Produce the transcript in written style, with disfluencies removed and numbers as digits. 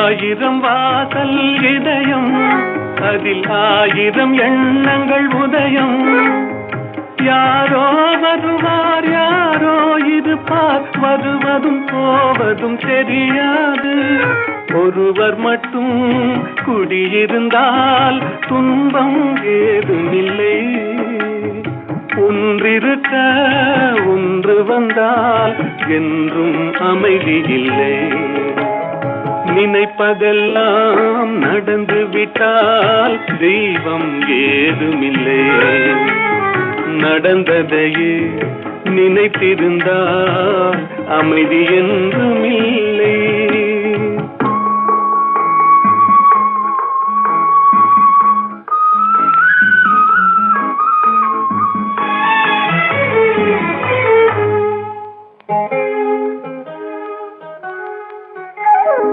ஆயிரம் வாசல் இதயம், அதில் ஆயிரம் எண்ணங்கள் உதயம். யாரோ வருவார் யாரோ இருப்பார், வருவதும் போவதும் தெரியாது. ஒருவர் மட்டும் குடியிருந்தால் துன்பம் ஏதுமில்லை. ஒன்றிருக்க ஒன்று வந்தால் என்றும் அமைதி இல்லை. நினைப்பதெல்லாம் நடந்து விட்டால் தெய்வம் ஏதுமில்லை. நடந்ததையே நினைத்திருந்தால் அமைதி என்றும் இல்லை.